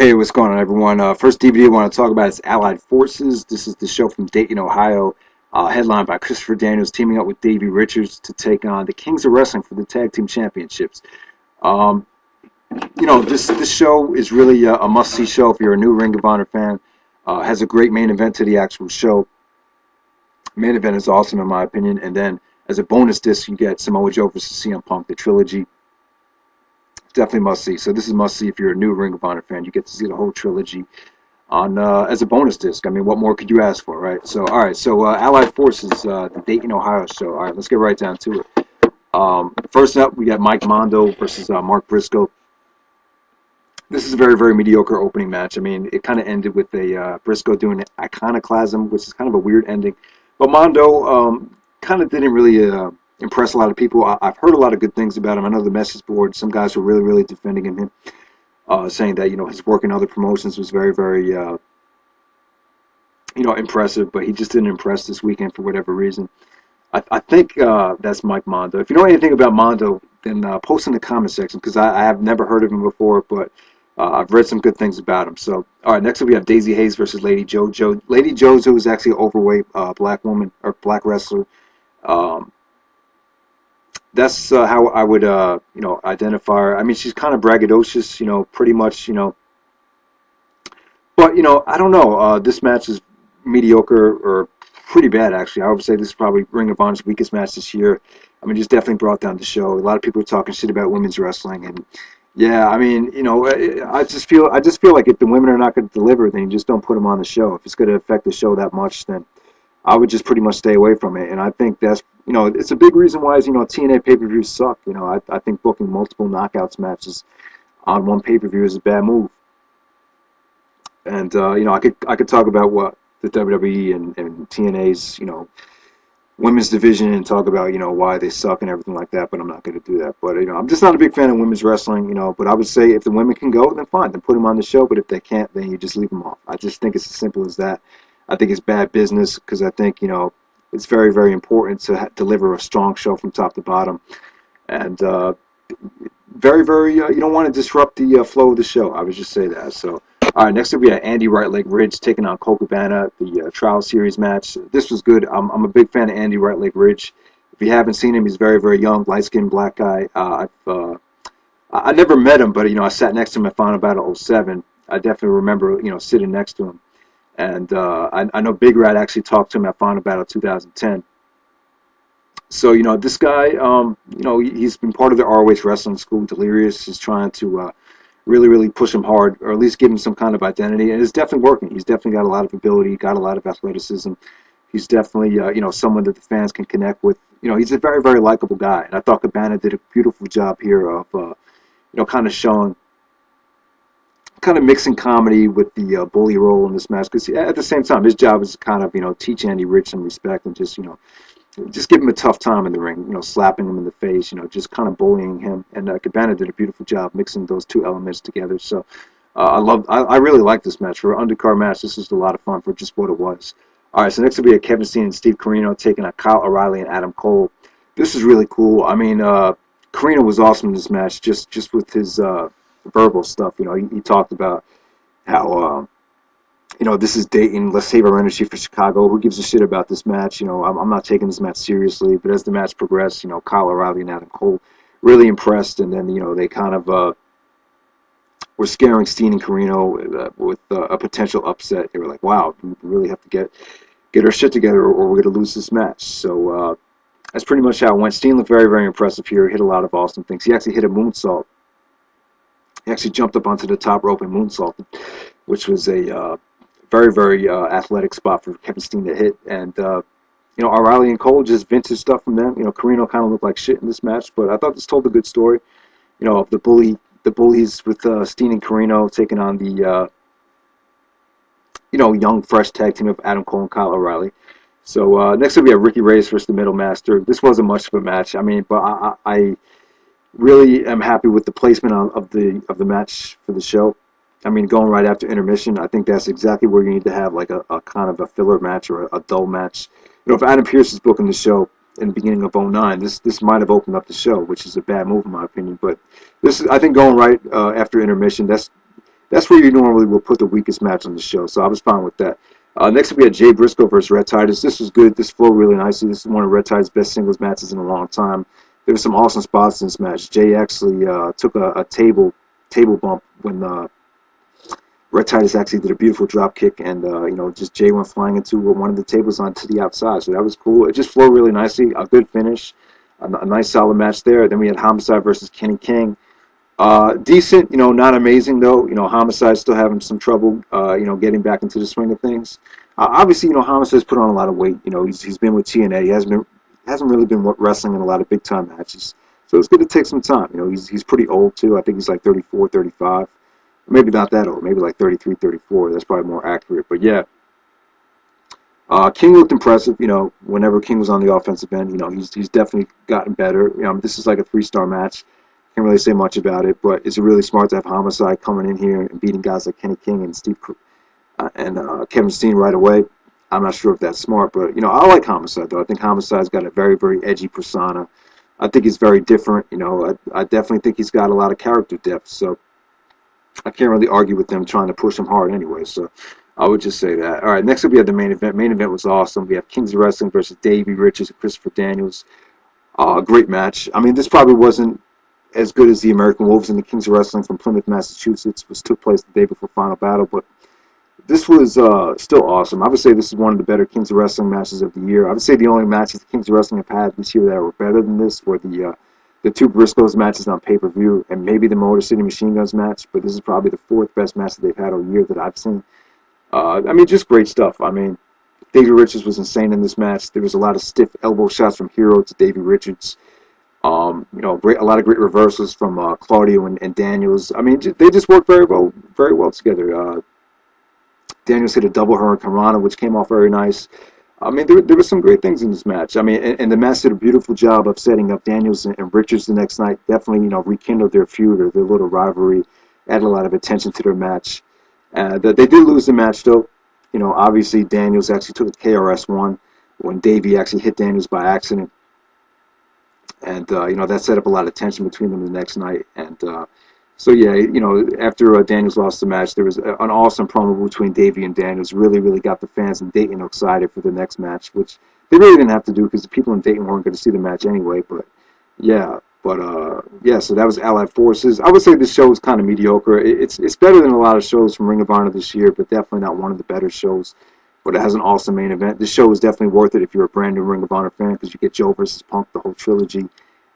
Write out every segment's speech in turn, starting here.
Hey, what's going on, everyone? First DVD I want to talk about is Allied Forces. This is the show from Dayton, Ohio, headlined by Christopher Daniels teaming up with Davey Richards to take on the Kings of Wrestling for the Tag Team Championships. Um, this show is really a must-see show if you're a new Ring of Honor fan. Has a great main event to the actual show. Main event is awesome in my opinion, and then as a bonus disc, you get Samoa Joe versus CM Punk, the trilogy. Definitely must see. So this is must see if you're a new Ring of Honor fan. You get to see the whole trilogy on as a bonus disc. I mean, what more could you ask for, right? So all right. So Allied Forces, the Dayton, Ohio show. All right, let's get right down to it. First up, we got Mike Mondo versus Mark Briscoe. This is a very, very mediocre opening match. I mean, it kind of ended with a Briscoe doing Iconoclasm, which is kind of a weird ending. But Mondo kind of didn't really impress a lot of people. I've heard a lot of good things about him. I know the message board, some guys were really, really defending him, saying that, his work in other promotions was very, very, impressive, but he just didn't impress this weekend for whatever reason. I think that's Mike Mondo. If you know anything about Mondo, then post in the comment section, because I have never heard of him before, but I've read some good things about him. So, all right, next up we have Daizee Haze versus Lady JoJo. Lady JoJo is actually an overweight black woman, or black wrestler. That's how I would, identify her. I mean, she's kind of braggadocious, pretty much, But, I don't know. This match is mediocre or pretty bad, actually. I would say this is probably Ring of Honor's weakest match this year. I mean, just definitely brought down the show. A lot of people are talking shit about women's wrestling, and yeah, I mean, I just feel like if the women are not going to deliver, then you just don't put them on the show. If it's going to affect the show that much, then I would just pretty much stay away from it. And I think that's, it's a big reason why, TNA pay-per-views suck. I think booking multiple knockouts matches on one pay-per-view is a bad move. And, I could talk about what the WWE and TNA's, women's division and talk about, why they suck and everything like that, but I'm not going to do that. But, I'm just not a big fan of women's wrestling, but I would say if the women can go, then fine, then put them on the show. But if they can't, then you just leave them off. I just think it's as simple as that. I think it's bad business because I think, it's very, very important to deliver a strong show from top to bottom. And very, very, you don't want to disrupt the flow of the show. I would just say that. So, all right, next up we have Andy Right Leg Ridge taking on Colt Cabana, the Trial Series match. This was good. I'm a big fan of Andy Right Leg Ridge. If you haven't seen him, he's very, very young, light-skinned black guy. I never met him, but, I sat next to him at Final Battle 07. I definitely remember, sitting next to him. And I know Big Rat actually talked to him at Final Battle 2010. So, this guy, he's been part of the ROH wrestling school. Delirious is trying to really, really push him hard, or at least give him some kind of identity. And it's definitely working. He's definitely got a lot of ability, got a lot of athleticism. He's definitely, someone that the fans can connect with. He's a very, very likable guy. And I thought Cabana did a beautiful job here of, kind of showing, kind of mixing comedy with the bully role in this match, because at the same time his job is to kind of teach Andy Rich some respect and just give him a tough time in the ring, slapping him in the face, just kind of bullying him. And Cabana did a beautiful job mixing those two elements together. So I really like this match. For an undercard match, this was a lot of fun for just what it was. All right, so next will be Kevin Steen and Steve Corino taking on Kyle O'Reilly and Adam Cole. This is really cool. I mean, Corino was awesome in this match, just with his verbal stuff. He talked about how this is Dayton, let's save our energy for Chicago. Who gives a shit about this match? I'm not taking this match seriously. But as the match progressed, Kyle O'Reilly and Adam Cole really impressed, and then they kind of were scaring Steen and Corino with a potential upset. They were like, wow, we really have to get our shit together, or we're going to lose this match. So that's pretty much how it went. Steen looked very, very impressive here. He hit a lot of awesome things. He actually hit a moonsault. He actually jumped up onto the top rope and moonsaulted, which was a very, very athletic spot for Kevin Steen to hit. And, O'Reilly and Cole, just vintage stuff from them. Corino kind of looked like shit in this match, but I thought this told a good story, of the bullies with Steen and Corino taking on the, young, fresh tag team of Adam Cole and Kyle O'Reilly. So next up we have Ricky Reyes versus the Middle Master. This wasn't much of a match. I mean, but I really am happy with the placement of the match for the show. I mean, going right after intermission, I think that's exactly where you need to have like a kind of a filler match or a dull match. If Adam Pearce is booking the show in the beginning of 09, this might have opened up the show, which is a bad move in my opinion. But this is, I think, going right after intermission. That's that's where you normally will put the weakest match on the show. So I was fine with that. Next up, we had Jay Briscoe versus Rhett Titus. This was good. This flowed really nicely. This is one of Rhett Titus' best singles matches in a long time. There were some awesome spots in this match. Jay actually took a table bump when Rhett Titus actually did a beautiful drop kick, and just Jay went flying into one of the tables onto the outside. So that was cool. It just flowed really nicely. A good finish, a nice solid match there. Then we had Homicide versus Kenny King. Decent, not amazing though. Homicide still having some trouble, getting back into the swing of things. Obviously, Homicide's put on a lot of weight. He's been with TNA. He hasn't really been wrestling in a lot of big time matches. So it's going to take some time. He's pretty old too. I think he's like 34, 35. Maybe not that old. Maybe like 33, 34. That's probably more accurate. But yeah, King looked impressive. Whenever King was on the offensive end, he's definitely gotten better. This is like a 3-star match. Can't really say much about it, but it's really smart to have Homicide coming in here and beating guys like Kenny King and Kevin Steen right away. I'm not sure if that's smart, but I like Homicide though. I think Homicide's got a very, very edgy persona. I think he's very different. I definitely think he's got a lot of character depth. So I can't really argue with them trying to push him hard anyway. So I would just say that. All right, next up we have the main event. Main event was awesome. We have Kings of Wrestling versus Davey, Richards, and Christopher Daniels. Great match. I mean, this probably wasn't as good as the American Wolves and the Kings of Wrestling from Plymouth, Massachusetts, which took place the day before Final Battle, but this was still awesome. I would say this is one of the better Kings of Wrestling matches of the year. I would say the only matches the Kings of Wrestling have had this year that were better than this were the two Briscoes matches on pay-per-view and maybe the Motor City Machine Guns match, but this is probably the 4th best match that they've had all year that I've seen. Just great stuff. Davey Richards was insane in this match. There was a lot of stiff elbow shots from Hero to Davey Richards. A lot of great reversals from Claudio and Daniels. They just worked very well together. Daniels hit a double Hurricane Rana, which came off very nice. There were some great things in this match. And the match did a beautiful job of setting up Daniels and Richards the next night. Definitely, rekindled their feud or their little rivalry, added a lot of attention to their match. They did lose the match, though. Obviously, Daniels actually took a KRS-1 when Davey actually hit Daniels by accident. And, that set up a lot of tension between them the next night. And so, yeah, after Daniels lost the match, there was an awesome promo between Davey and Daniels. Really, really got the fans in Dayton excited for the next match, which they really didn't have to do because the people in Dayton weren't going to see the match anyway. But, yeah. So that was Allied Forces. I would say this show was kind of mediocre. It's better than a lot of shows from Ring of Honor this year, but definitely not one of the better shows. But it has an awesome main event. This show is definitely worth it if you're a brand new Ring of Honor fan because you get Joe versus Punk, the whole trilogy.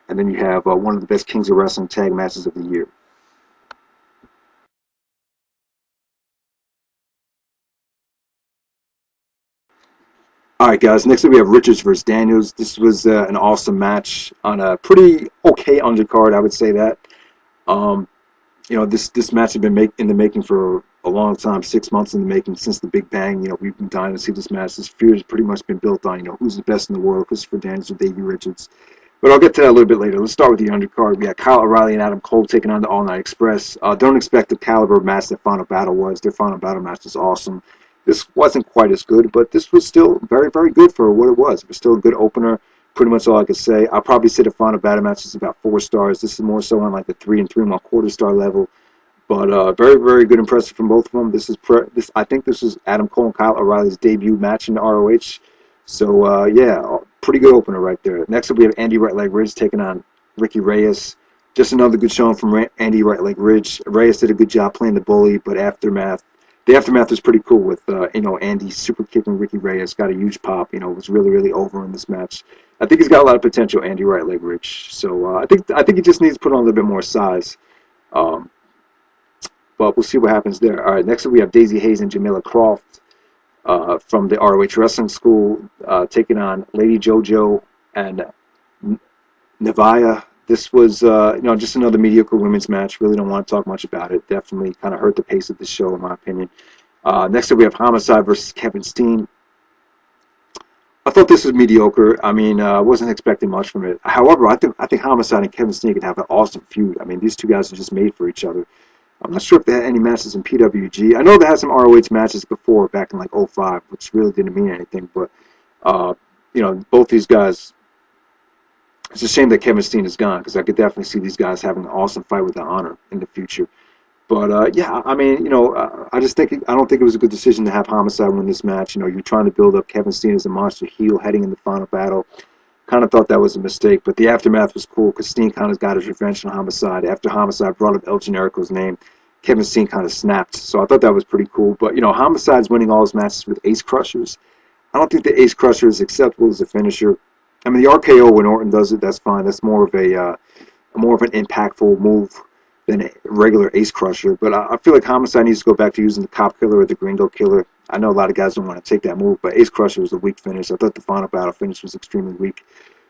And then you have one of the best Kings of Wrestling tag matches of the year. All right, guys. Next up, we have Richards versus Daniels. This was an awesome match on a pretty okay undercard, I would say that. This match had been in the making for a long time, 6 months in the making since the Big Bang. We've been dying to see this match. This feud has pretty much been built on, who's the best in the world, Christopher Daniels or Davey Richards. But I'll get to that a little bit later. Let's start with the undercard. We got Kyle O'Reilly and Adam Cole taking on the All Night Express. Don't expect the caliber of match that Final Battle was. Their Final Battle match was awesome. This wasn't quite as good, but this was still very, very good for what it was. It was still a good opener. Pretty much all I could say. I'll probably say the Final Battle match is about 4 stars. This is more so on like the 3 and 3 1/4 star level. But very, very good, impressive from both of them. I think this is Adam Cole and Kyle O'Reilly's debut match in the ROH. So, yeah, pretty good opener right there. Next up, we have Andy Right Leg Ridge taking on Ricky Reyes. Just another good showing from Andy Right Leg Ridge. Reyes did a good job playing the bully, but the aftermath was pretty cool with, Andy super kicking Ricky Reyes. Got a huge pop, was really, really over in this match. I think he's got a lot of potential, Andy Right Leg Ridge. So, I think he just needs to put on a little bit more size. But we'll see what happens there. All right, next up we have Daizee Haze and Jamilla Croft from the ROH Wrestling School taking on Lady JoJo and Neveah. This was, just another mediocre women's match. Really don't want to talk much about it. Definitely kind of hurt the pace of the show, in my opinion. Next up we have Homicide versus Kevin Steen. I thought this was mediocre. I wasn't expecting much from it. However, I think Homicide and Kevin Steen could have an awesome feud. These two guys are just made for each other. I'm not sure if they had any matches in PWG. I know they had some ROH matches before, back in like 05, which really didn't mean anything. But, both these guys, it's a shame that Kevin Steen is gone because I could definitely see these guys having an awesome fight with the Honor in the future. But yeah, I mean, I just think I don't think it was a good decision to have Homicide win this match. You're trying to build up Kevin Steen as a monster heel heading in the final battle. Kind of thought that was a mistake, but the aftermath was cool because Steen kind of got his revenge on Homicide. After Homicide brought up El Generico's name, Kevin Steen kind of snapped. So I thought that was pretty cool. But Homicide's winning all his matches with Ace Crushers. I don't think the Ace Crusher is acceptable as a finisher. I mean, the RKO when Orton does it, that's fine. That's more of an impactful move than a regular Ace Crusher. But I feel like Homicide needs to go back to using the Cop Killer or the Gringo Killer. I know a lot of guys don't want to take that move, but Ace Crusher was a weak finish. I thought the final battle finish was extremely weak.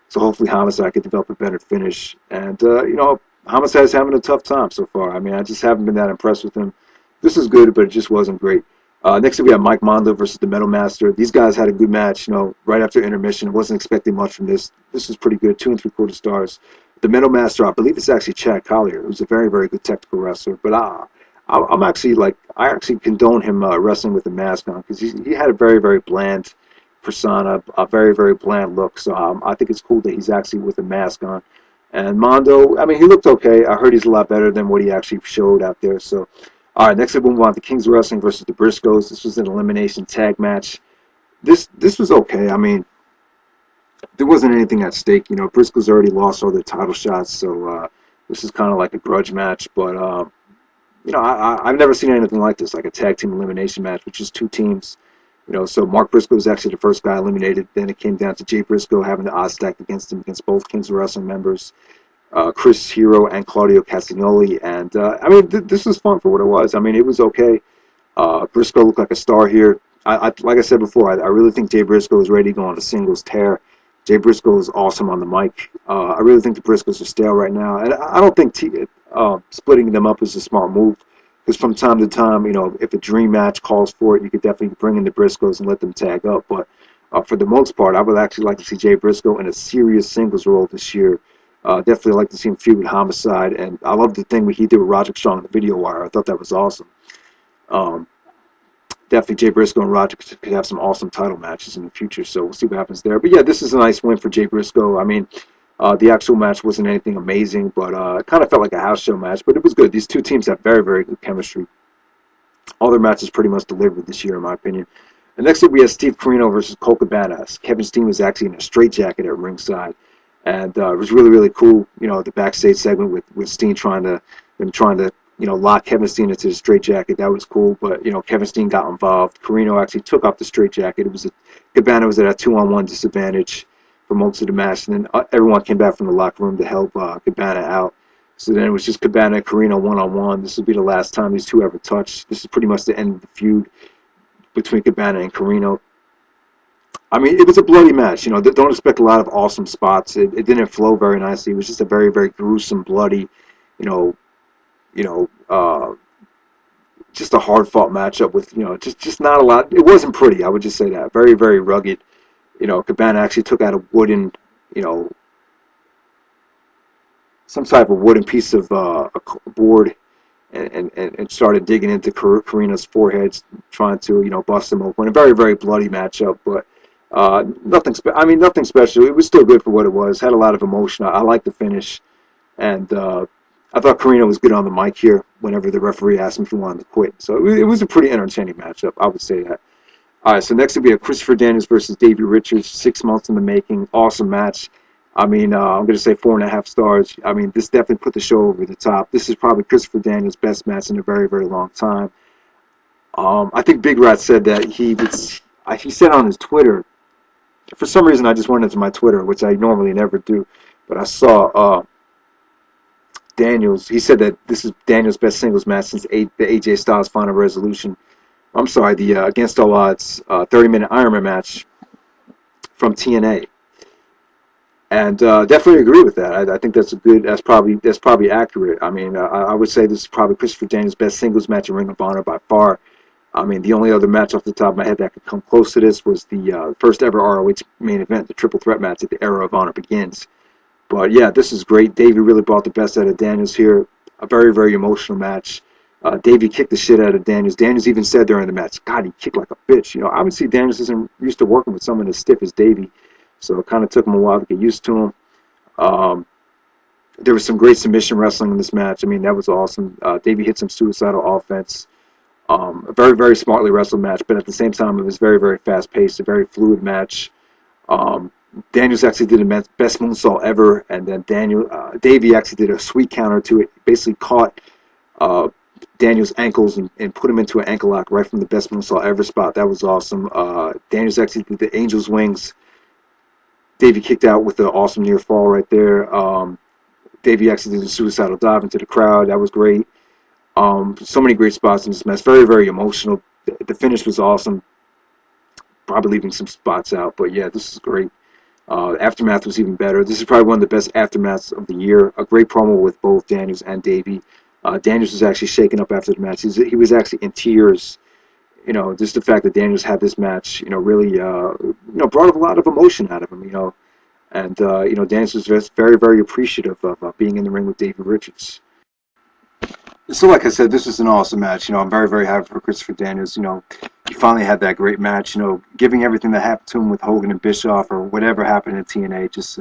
So hopefully Homicide could develop a better finish. And, Homicide's having a tough time so far. I mean, I just haven't been that impressed with him. This is good, but it just wasn't great. Next up, we have Mike Mondo versus the Metal Master. These guys had a good match, right after intermission. I wasn't expecting much from this. This was pretty good, 2 3/4 stars. The Metal Master, I believe it's actually Chad Collier, who's a very, very good technical wrestler. But I actually condone him wrestling with a mask on because he had a very, very bland persona, a very, very bland look. So I think it's cool that he's actually with a mask on. And Mondo, I mean, he looked okay. I heard he's a lot better than what he actually showed out there. So, all right, next up we move on to Kings of Wrestling versus the Briscoes. This was an elimination tag match. This was okay. I mean, there wasn't anything at stake. Briscoe's already lost all their title shots, so this is kind of like a grudge match. But I've never seen anything like this, like a tag team elimination match, which is 2 teams. So Mark Briscoe was actually the first guy eliminated. Then it came down to Jay Briscoe having the odds stacked against him against both Kings of Wrestling members, Chris Hero and Claudio Castagnoli. And I mean, this was fun for what it was. I mean, it was okay. Briscoe looked like a star here. Like I said before, I really think Jay Briscoe is ready to go on a singles tear. Jay Briscoe is awesome on the mic. I really think the Briscoes are stale right now, and I don't think splitting them up is a smart move. Because from time to time, if a dream match calls for it, you could definitely bring in the Briscoes and let them tag up. But for the most part, I would actually like to see Jay Briscoe in a serious singles role this year. Definitely like to see him feud with Homicide. And I love the thing he did with Roderick Strong in the video wire. I thought that was awesome. Definitely Jay Briscoe and Roderick could have some awesome title matches in the future. So we'll see what happens there. But yeah, this is a nice win for Jay Briscoe. I mean, the actual match wasn't anything amazing, but it kind of felt like a house show match, but it was good. These 2 teams have very, very good chemistry. All their matches pretty much delivered this year, in my opinion. And next up, we have Steve Corino versus Colt Cabana. Kevin Steen was actually in a straitjacket at ringside, and it was really, really cool. The backstage segment with Steen trying to lock Kevin Steen into the straitjacket. That was cool, but Kevin Steen got involved. Corino actually took off the straitjacket. Cabana was at a 2-on-1 disadvantage for most of the match, and then everyone came back from the locker room to help Cabana out. So then it was just Cabana and Corino 1-on-1. This will be the last time these 2 ever touch. This is pretty much the end of the feud between Cabana and Corino. I mean, it was a bloody match. Don't expect a lot of awesome spots. It didn't flow very nicely. It was just a very, very gruesome, bloody, just a hard-fought matchup with, just not a lot. It wasn't pretty, I would just say that. Very, very rugged. Cabana actually took out a wooden, some type of wooden piece of a board and started digging into Corino's forehead, trying to, bust him open. A very, very bloody matchup, but nothing special. It was still good for what it was. Had a lot of emotion. I liked the finish, and I thought Corino was good on the mic here whenever the referee asked him if he wanted to quit. So it was a pretty entertaining matchup, I would say that. All right, so next we have Christopher Daniels versus Davey Richards. 6 months in the making. Awesome match. I mean, I'm going to say 4.5 stars. I mean, this definitely put the show over the top. This is probably Christopher Daniels' best match in a very, very long time. I think Big Rat said that he said on his Twitter, for some reason I just went into my Twitter, which I normally never do, but I saw Daniels. He said that this is Daniels' best singles match since the AJ Styles Final Resolution. I'm sorry, the Against All Odds 30-minute Ironman match from TNA, and definitely agree with that. I think that's probably accurate. I mean, I would say this is probably Christopher Daniels' best singles match in Ring of Honor by far. I mean, the only other match off the top of my head that could come close to this was the first ever ROH main event, the Triple Threat match at the Era of Honor Begins. But yeah, this is great. Davey really brought the best out of Daniels here. A very, very emotional match. Davey kicked the shit out of Daniels. Daniels even said during the match, God, he kicked like a bitch. Obviously Daniels isn't used to working with someone as stiff as Davey, so it kind of took him a while to get used to him. There was some great submission wrestling in this match. I mean, that was awesome. Davey hit some suicidal offense. A very, very smartly wrestled match, but at the same time, it was very, very fast-paced, a very fluid match. Um, Daniels actually did a best moonsault ever, and then Davey actually did a sweet counter to it. Basically caught Daniels' ankles and put him into an ankle lock right from the best moonsault ever spot. That was awesome. Daniels actually did the Angel's Wings. Davey kicked out with an awesome near fall right there. Davey actually did a suicidal dive into the crowd. That was great. So many great spots in this match. Very, very emotional. The finish was awesome. Probably leaving some spots out, but yeah, this is great. Aftermath was even better. This is probably one of the best aftermaths of the year. A great promo with both Daniels and Davey. Daniels was actually shaken up after the match. He was actually in tears. You know, just the fact that Daniels had this match, you know, really, brought a lot of emotion out of him, you know. And, Daniels was just very, very appreciative of being in the ring with Davey Richards. So, like I said, this was an awesome match. You know, I'm very, very happy for Christopher Daniels. You know, he finally had that great match. You know, giving everything that happened to him with Hogan and Bischoff or whatever happened in TNA, just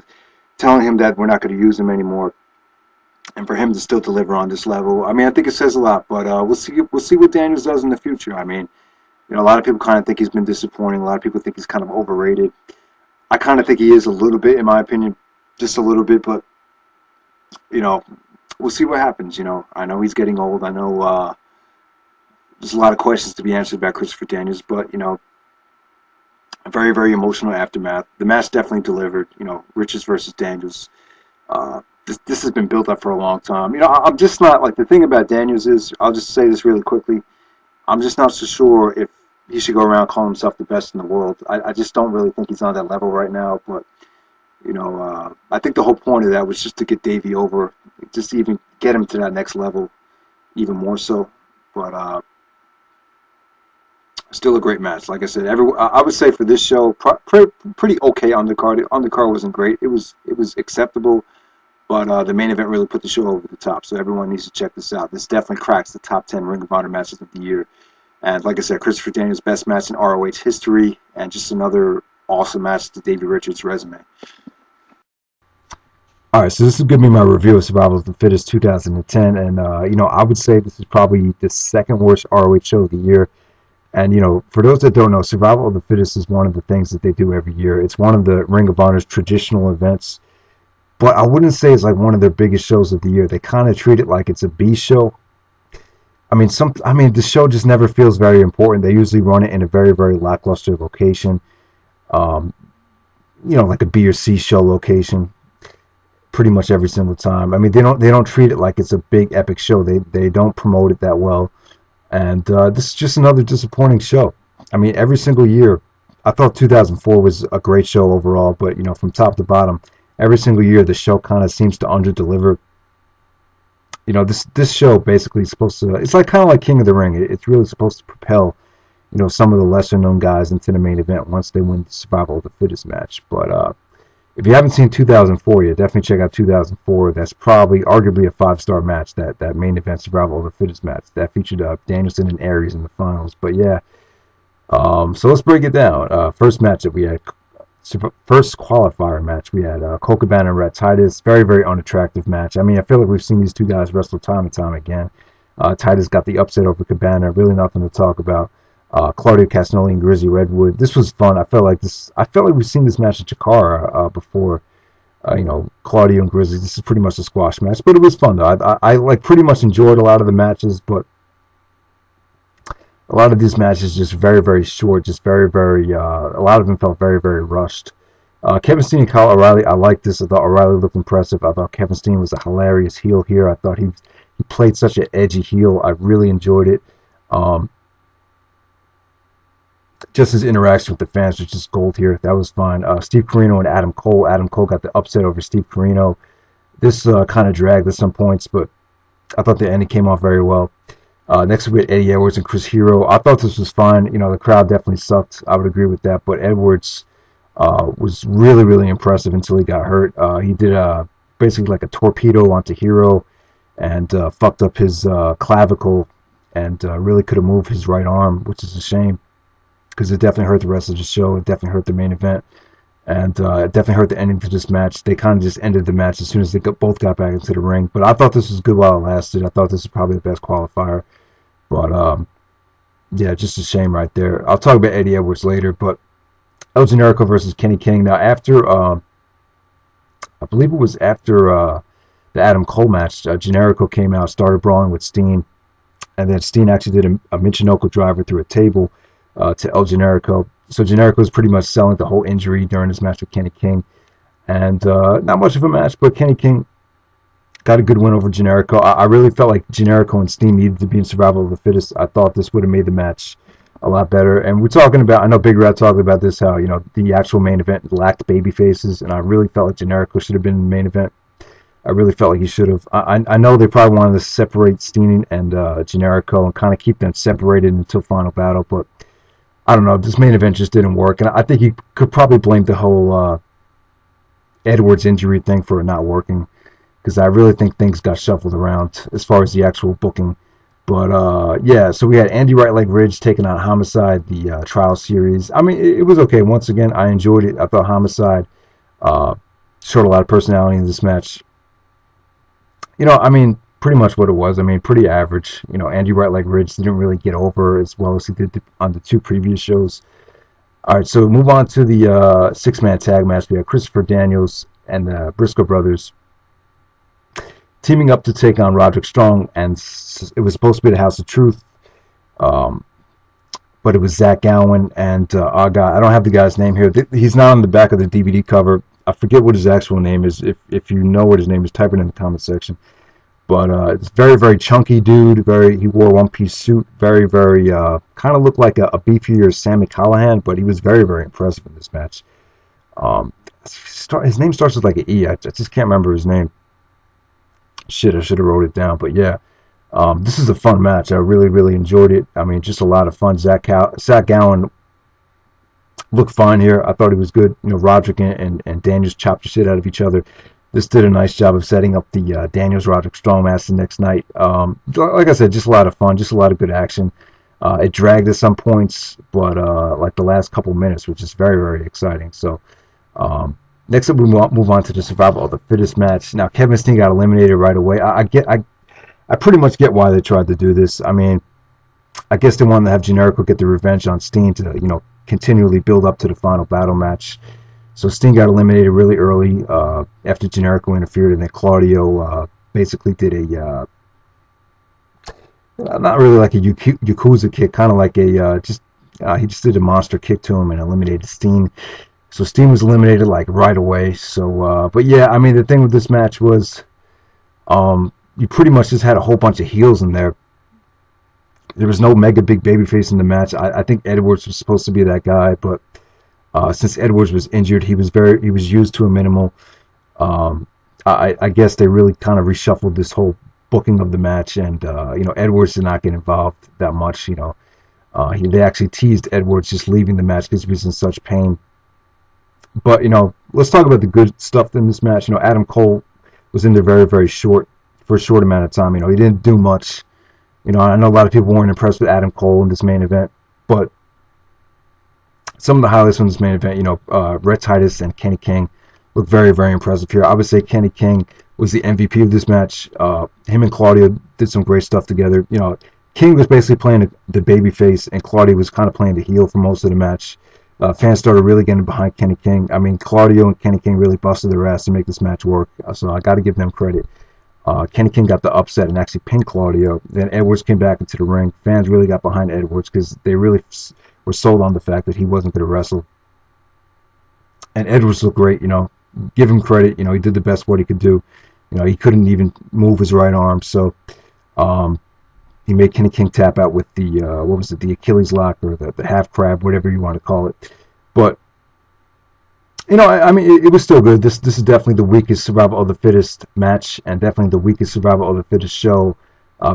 telling him that we're not going to use him anymore, and for him to still deliver on this level. I mean, I think it says a lot. But we'll see what Daniels does in the future. I mean, you know, a lot of people kind of think he's been disappointing. A lot of people think he's kind of overrated. I kind of think he is a little bit, in my opinion, just a little bit. But you know, we'll see what happens. You know, I know he's getting old. I know there's a lot of questions to be answered about Christopher Daniels, but you know, a very, very emotional aftermath. The match definitely delivered. You know, Richards versus Daniels. This has been built up for a long time. You know, I'm just not, like, the thing about Daniels is, I'll just say this really quickly, I'm just not so sure if he should go around calling himself the best in the world. I just don't really think he's on that level right now, but you know, I think the whole point of that was just to get Davey over, just to even get him to that next level, even more so. But still a great match. Like I said, I would say for this show, pretty okay undercard. Undercard wasn't great. It was acceptable, but the main event really put the show over the top. So everyone needs to check this out. This definitely cracks the top 10 Ring of Honor matches of the year. And like I said, Christopher Daniels' best match in ROH history, and just another awesome match to Davey Richards' resume. Alright, so this is going to be my review of Survival of the Fittest 2010, and you know, I would say this is probably the second worst ROH show of the year. And you know, for those that don't know, Survival of the Fittest is one of the things that they do every year. It's one of the Ring of Honor's traditional events, but I wouldn't say it's like one of their biggest shows of the year. They kind of treat it like it's a B show. I mean, the show just never feels very important. They usually run it in a very, very lackluster location, you know, like a B or C show location, pretty much every single time. I mean, they don't treat it like it's a big epic show. They don't promote it that well, and this is just another disappointing show. I mean, every single year, I thought 2004 was a great show overall, but you know, from top to bottom, every single year the show kind of seems to underdeliver. You know, this show basically is supposed to, it's like kind of like King of the Ring. It's really supposed to propel, you know, some of the lesser known guys into the main event once they win the Survival of the Fittest match. But if you haven't seen 2004 yet, definitely check out 2004. That's probably arguably a 5-star match, that main event Survival of the Fittest match that featured Danielson and Aries in the finals. But yeah, so let's break it down. First match that we had, first qualifier match, we had Colt, Cabana, and Rhett, Titus. Very, very unattractive match. I mean, I feel like we've seen these two guys wrestle time and time again. Titus got the upset over Cabana. Really nothing to talk about. Claudio Castagnoli and Grizzly Redwood. This was fun. I felt like we've seen this match at Chikara before. You know, Claudio and Grizzly. This is pretty much a squash match, but it was fun though. I like pretty much enjoyed a lot of the matches, but a lot of these matches just very, very short, just very, very, a lot of them felt very, very rushed. Kevin Steen and Kyle O'Reilly, I liked this. I thought O'Reilly looked impressive. I thought Kevin Steen was a hilarious heel here. I thought he played such an edgy heel. I really enjoyed it. Just his interaction with the fans was just gold here. That was fun. Steve Corino and Adam Cole. Adam Cole got the upset over Steve Corino. This kind of dragged at some points, but I thought the ending came off very well. Next we had Eddie Edwards and Chris Hero. I thought this was fine. You know, the crowd definitely sucked. I would agree with that. But Edwards was really, really impressive until he got hurt. He did basically like a torpedo onto Hero and fucked up his clavicle, and really could have moved his right arm, which is a shame because it definitely hurt the rest of the show. It definitely hurt the main event. And it definitely hurt the ending to this match. They kind of just ended the match as soon as they both got back into the ring. But I thought this was good while it lasted. I thought this was probably the best qualifier. But yeah, just a shame right there. I'll talk about Eddie Edwards later. But El Generico versus Kenny King. Now after, I believe it was after the Adam Cole match, Generico came out, started brawling with Steen. And then Steen actually did a Michinoku driver through a table to El Generico. So Generico was pretty much selling the whole injury during this match with Kenny King. And not much of a match, but Kenny King got a good win over Generico. I really felt like Generico and Steen needed to be in Survival of the Fittest. I thought this would have made the match a lot better. And we're talking about, I know Big Rat talking about this, how, you know, the actual main event lacked baby faces. And I really felt like Generico should have been in the main event. I really felt like he should have. I know they probably wanted to separate Steen and Generico and kind of keep them separated until Final Battle, but I don't know. This main event just didn't work, and I think you could probably blame the whole Edwards injury thing for it not working, because I really think things got shuffled around as far as the actual booking. But yeah, so we had Andy Right Leg Ridge taking on Homicide, the trial series. I mean, it was okay. Once again, I enjoyed it. I thought Homicide showed a lot of personality in this match. You know, I mean, pretty much what it was. I mean, pretty average. You know, Andy Right Leg Ridge didn't really get over as well as he did on the two previous shows. All right, so move on to the six-man tag match. We have Christopher Daniels and the Briscoe brothers teaming up to take on Roderick Strong, and it was supposed to be the House of Truth, but it was Zach Gowen and our guy. I don't have the guy's name here. He's not on the back of the DVD cover. I forget what his actual name is. If you know what his name is, type it in the comment section. But it's very, very chunky dude. He wore a one-piece suit. Very, very kind of looked like a beefier Sami Callihan, but he was very, very impressive in this match. His name starts with like an E. I just can't remember his name. Shit, I should have wrote it down. But yeah, this is a fun match. I really, really enjoyed it. I mean, just a lot of fun. Zach Gowen looked fine here. I thought he was good. You know, Roderick and Daniels chopped the shit out of each other. This did a nice job of setting up the Daniels-Roderick Strong match the next night. Like I said, just a lot of fun, just a lot of good action. It dragged at some points, but like the last couple minutes, which is very, very exciting. So next up, we move on to the Survival of the Fittest match. Now, Kevin Steen got eliminated right away. I pretty much get why they tried to do this. I mean, I guess they wanted to have Generico get the revenge on Steen to, you know, continually build up to the Final Battle match. So Steen got eliminated really early after Generico interfered, and then Claudio basically did a not really like a Yakuza kick, kind of like a he just did a monster kick to him and eliminated Steen. So Steen was eliminated like right away. So but yeah, I mean, the thing with this match was you pretty much just had a whole bunch of heels in there. There was no mega big babyface in the match. I think Edwards was supposed to be that guy, but since Edwards was injured, he was used to a minimal. I guess they really kind of reshuffled this whole booking of the match, and you know, Edwards did not get involved that much. You know, they actually teased Edwards just leaving the match because he was in such pain. But you know, let's talk about the good stuff in this match. You know, Adam Cole was in there very, very short for a short amount of time. You know, he didn't do much. You know, I know a lot of people weren't impressed with Adam Cole in this main event, but some of the highlights from this main event, you know, Rhett, Titus, and Kenny King look very, very impressive here. I would say Kenny King was the MVP of this match. Him and Claudio did some great stuff together. You know, King was basically playing the babyface, and Claudio was kind of playing the heel for most of the match. Fans started really getting behind Kenny King. I mean, Claudio and Kenny King really busted their ass to make this match work, so I got to give them credit. Kenny King got the upset and actually pinned Claudio. Then Edwards came back into the ring. Fans really got behind Edwards because they really were sold on the fact that he wasn't going to wrestle. And Edwards looked great, you know. Give him credit, you know, he did the best what he could do. You know, he couldn't even move his right arm, so he made Kenny King tap out with the, what was it, the Achilles lock or the half crab, whatever you want to call it. But, you know, I mean, it was still good. This is definitely the weakest Survival of the Fittest match, and definitely the weakest Survival of the Fittest show.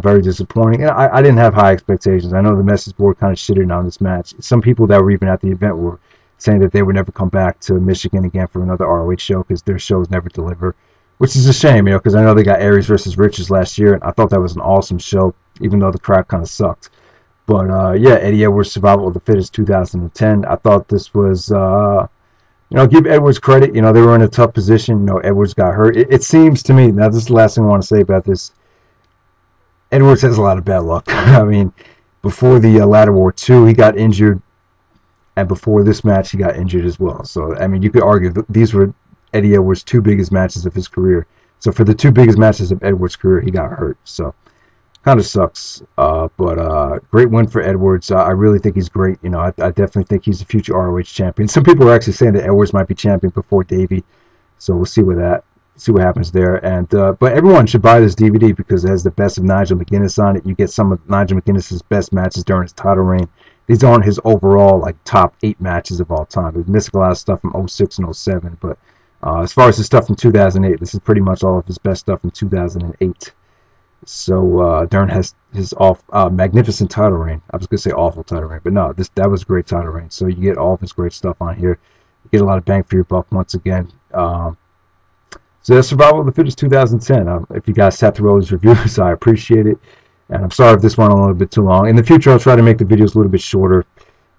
Very disappointing. And I didn't have high expectations. I know the message board kind of shitted on this match. Some people that were even at the event were saying that they would never come back to Michigan again for another ROH show because their shows never deliver, which is a shame, you know, because I know they got Aries versus Riches last year, and I thought that was an awesome show, even though the crowd kind of sucked. But yeah, Eddie Edwards' Survival of the Fittest 2010. I thought this was You know, give Edwards credit. You know, they were in a tough position. You know, Edwards got hurt. It seems to me, now this is the last thing I want to say about this. Edwards has a lot of bad luck. I mean, before the Ladder War 2, he got injured, and before this match, he got injured as well. So, I mean, you could argue that these were Eddie Edwards' two biggest matches of his career. So, for the two biggest matches of Edwards' career, he got hurt. So, kind of sucks. But great win for Edwards. I really think he's great. You know, I definitely think he's the future ROH champion. Some people are actually saying that Edwards might be champion before Davey. So we'll see what happens there. And but everyone should buy this DVD because it has the best of Nigel McGuinness on it. You get some of Nigel McGuinness's best matches during his title reign. These aren't his overall like top 8 matches of all time. He's missing a lot of stuff from 06 and 07, but as far as his stuff from 2008, this is pretty much all of his best stuff from 2008. So during his magnificent title reign, I was gonna say awful title reign, but no, that was a great title reign. So you get all of his great stuff on here. You get a lot of bang for your buck once again. So that's Survival of the Fittest 2010. If you guys sat through all these reviews, I appreciate it. And I'm sorry if this went a little bit too long. In the future, I'll try to make the videos a little bit shorter.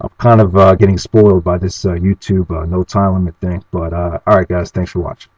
I'm kind of getting spoiled by this YouTube no time limit thing. But all right, guys, thanks for watching.